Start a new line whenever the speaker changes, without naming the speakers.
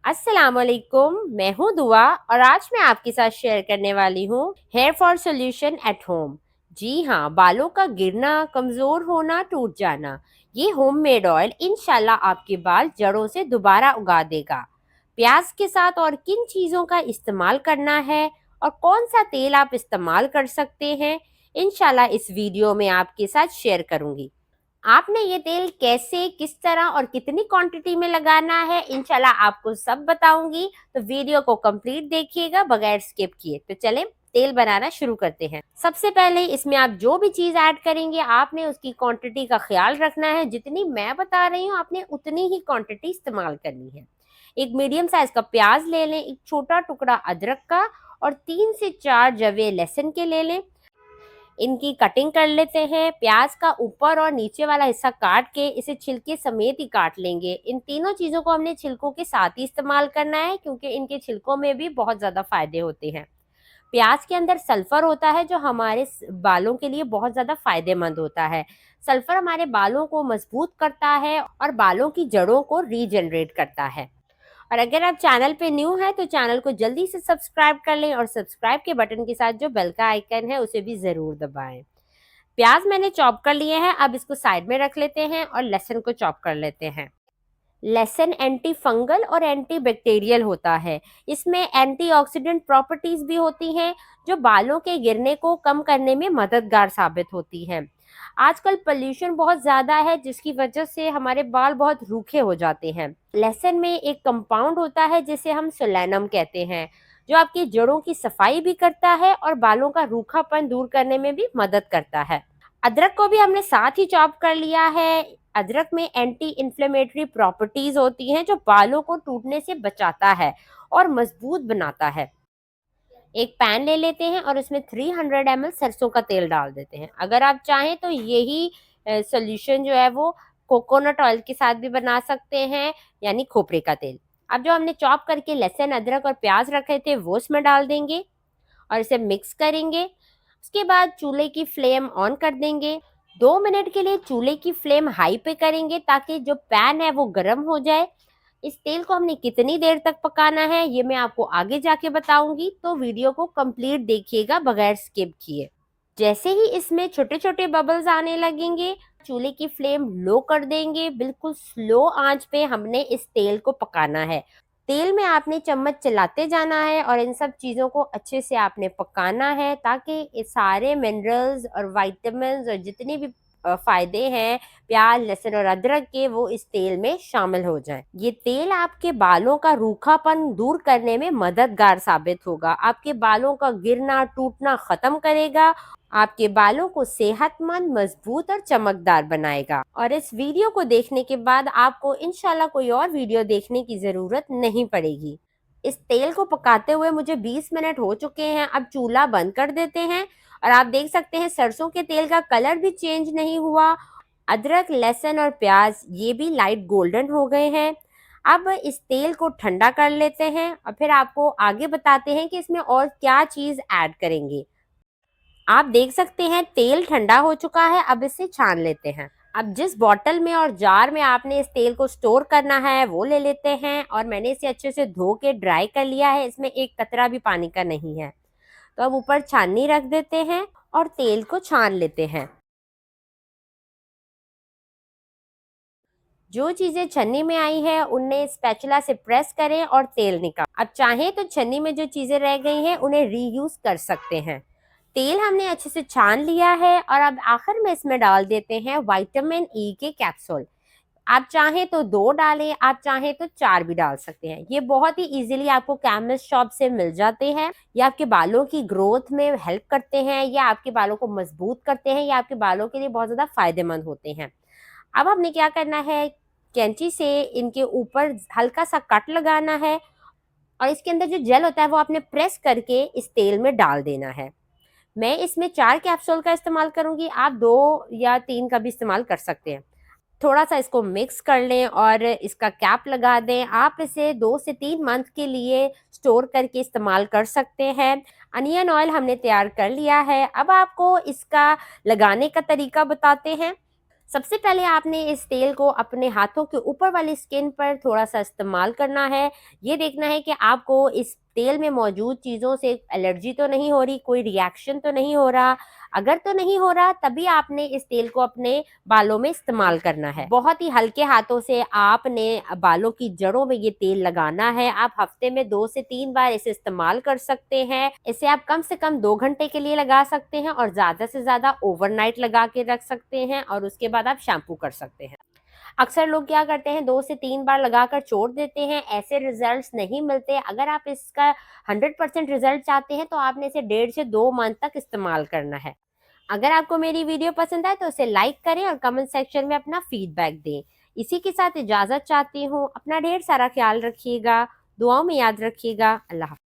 अस्सलामुअलैकुम। मैं हूँ दुआ और आज मैं आपके साथ शेयर करने वाली हूँ hair fall solution at home. जी हाँ, बालों का गिरना, कमज़ोर होना, टूट जाना, ये होममेड ऑयल इंशाल्लाह आपके बाल जड़ों से दोबारा उगा देगा। प्याज के साथ और किन चीज़ों का इस्तेमाल करना है और कौन सा तेल आप इस्तेमाल कर सकते हैं, इंशाल्लाह इस वीडियो में आपके साथ शेयर करूँगी। आपने ये तेल कैसे, किस तरह और कितनी क्वांटिटी में लगाना है, इंशाल्लाह आपको सब बताऊंगी। तो वीडियो को कंप्लीट देखिएगा बगैर स्किप किए। तो चलें तेल बनाना शुरू करते हैं। सबसे पहले इसमें आप जो भी चीज़ ऐड करेंगे आपने उसकी क्वांटिटी का ख्याल रखना है। जितनी मैं बता रही हूँ आपने उतनी ही क्वांटिटी इस्तेमाल करनी है। एक मीडियम साइज का प्याज ले लें, एक छोटा टुकड़ा अदरक का और 3 से 4 जवे लहसुन के ले लें। इनकी कटिंग कर लेते हैं। प्याज का ऊपर और नीचे वाला हिस्सा काट के इसे छिलके समेत ही काट लेंगे। इन तीनों चीज़ों को हमने छिलकों के साथ ही इस्तेमाल करना है क्योंकि इनके छिलकों में भी बहुत ज़्यादा फायदे होते हैं। प्याज के अंदर सल्फर होता है जो हमारे बालों के लिए बहुत ज़्यादा फायदेमंद होता है। सल्फर हमारे बालों को मजबूत करता है और बालों की जड़ों को रीजनरेट करता है। और अगर आप चैनल पे न्यू हैं तो चैनल को जल्दी से सब्सक्राइब कर लें और सब्सक्राइब के बटन के साथ जो बेल का आइकन है उसे भी ज़रूर दबाएं। प्याज मैंने चॉप कर लिए हैं, अब इसको साइड में रख लेते हैं और लहसुन को चॉप कर लेते हैं। लहसुन एंटी फंगल और एंटी बैक्टीरियल होता है। इसमें एंटीऑक्सीडेंट प्रॉपर्टीज भी होती हैं जो बालों के गिरने को कम करने में मददगार साबित होती हैं। आजकल पोल्यूशन बहुत ज़्यादा है जिसकी वजह से हमारे बाल बहुत रूखे हो जाते हैं। लहसुन में एक कंपाउंड होता है जिसे हम सोलैनम कहते हैं जो आपकी जड़ों की सफाई भी करता है और बालों का रूखापन दूर करने में भी मदद करता है। अदरक को भी हमने साथ ही चॉप कर लिया है। अदरक में एंटी इन्फ्लेमेटरी प्रॉपर्टीज होती हैं जो बालों को टूटने से बचाता है और मजबूत बनाता है। एक पैन ले लेते हैं और उसमें 300 ml सरसों का तेल डाल देते हैं। अगर आप चाहें तो यही सोल्यूशन जो है वो कोकोनट ऑयल के साथ भी बना सकते हैं, यानी खोपरे का तेल। अब जो हमने चॉप करके लहसुन, अदरक और प्याज रखे थे वो इसमें डाल देंगे और इसे मिक्स करेंगे। उसके बाद चूल्हे की फ्लेम ऑन कर देंगे। 2 मिनट के लिए चूल्हे की फ्लेम हाई पे करेंगे ताकि जो पैन है वो गर्म हो जाए। इस तेल को हमने कितनी देर तक पकाना है ये मैं आपको आगे जाके बताऊंगी, तो वीडियो को कंप्लीट देखिएगा बगैर स्किप किए। जैसे ही इसमें छोटे छोटे बबल्स आने लगेंगे चूल्हे की फ्लेम लो कर देंगे। बिल्कुल स्लो आंच पे हमने इस तेल को पकाना है। तेल में आपने चम्मच चलाते जाना है और इन सब चीज़ों को अच्छे से आपने पकाना है ताकि ये सारे मिनरल्स और विटामिन्स और जितने भी फायदे हैं प्याज, लहसुन और अदरक के वो इस तेल में शामिल हो जाएं। ये तेल आपके बालों का रूखापन दूर करने में मददगार साबित होगा। आपके बालों का गिरना, टूटना खत्म करेगा। आपके बालों को सेहतमंद, मजबूत और चमकदार बनाएगा। और इस वीडियो को देखने के बाद आपको इंशाल्लाह कोई और वीडियो देखने की जरूरत नहीं पड़ेगी। इस तेल को पकाते हुए मुझे 20 मिनट हो चुके हैं। अब चूल्हा बंद कर देते हैं और आप देख सकते हैं सरसों के तेल का कलर भी चेंज नहीं हुआ। अदरक, लहसुन और प्याज ये भी लाइट गोल्डन हो गए हैं। अब इस तेल को ठंडा कर लेते हैं और फिर आपको आगे बताते हैं कि इसमें और क्या चीज़ ऐड करेंगे। आप देख सकते हैं तेल ठंडा हो चुका है, अब इसे छान लेते हैं। अब जिस बॉटल में और जार में आपने इस तेल को स्टोर करना है वो ले लेते हैं और मैंने इसे अच्छे से धो के ड्राई कर लिया है। इसमें एक कतरा भी पानी का नहीं है। तो अब ऊपर छाननी रख देते हैं और तेल को छान लेते हैं। जो चीजें छन्नी में आई है उन्हें स्पैचुला से प्रेस करें और तेल निकाल। अब चाहें तो छन्नी में जो चीजें रह गई हैं उन्हें रीयूज कर सकते हैं। तेल हमने अच्छे से छान लिया है और अब आखिर में इसमें डाल देते हैं विटामिन ई के कैप्सूल। आप चाहें तो 2 डालें, आप चाहें तो 4 भी डाल सकते हैं। ये बहुत ही इजीली आपको केमिस्ट शॉप से मिल जाते हैं। ये आपके बालों की ग्रोथ में हेल्प करते हैं, या आपके बालों को मजबूत करते हैं, या आपके बालों के लिए बहुत ज्यादा फायदेमंद होते हैं। अब हमने क्या करना है, कैंची से इनके ऊपर हल्का सा कट लगाना है और इसके अंदर जो जेल होता है वो आपने प्रेस करके इस तेल में डाल देना है। मैं इसमें 4 कैप्सूल का इस्तेमाल करूंगी, आप 2 या 3 का भी इस्तेमाल कर सकते हैं। थोड़ा सा इसको मिक्स कर लें और इसका कैप लगा दें। आप इसे 2 से 3 मंथ के लिए स्टोर करके इस्तेमाल कर सकते हैं। अनियन ऑयल हमने तैयार कर लिया है। अब आपको इसका लगाने का तरीका बताते हैं। सबसे पहले आपने इस तेल को अपने हाथों के ऊपर वाली स्किन पर थोड़ा सा इस्तेमाल करना है। ये देखना है कि आपको इस तेल में मौजूद चीज़ों से एलर्जी तो नहीं हो रही, कोई रिएक्शन तो नहीं हो रहा। अगर तो नहीं हो रहा तभी आपने इस तेल को अपने बालों में इस्तेमाल करना है। बहुत ही हल्के हाथों से आपने बालों की जड़ों में ये तेल लगाना है। आप हफ्ते में 2 से 3 बार इसे इस्तेमाल कर सकते हैं। इसे आप कम से कम 2 घंटे के लिए लगा सकते हैं और ज़्यादा से ज़्यादा ओवरनाइट लगा के रख सकते हैं और उसके बाद आप शैम्पू कर सकते हैं। अक्सर लोग क्या करते हैं 2 से 3 बार लगाकर छोड़ देते हैं, ऐसे रिजल्ट्स नहीं मिलते। अगर आप इसका 100% रिजल्ट चाहते हैं तो आपने इसे 1.5 से 2 मंथ तक इस्तेमाल करना है। अगर आपको मेरी वीडियो पसंद आए तो इसे लाइक करें और कमेंट सेक्शन में अपना फीडबैक दें। इसी के साथ इजाज़त चाहती हूँ। अपना ढेर सारा ख्याल रखिएगा, दुआओं में याद रखिएगा। अल्लाह हाफ़िज़।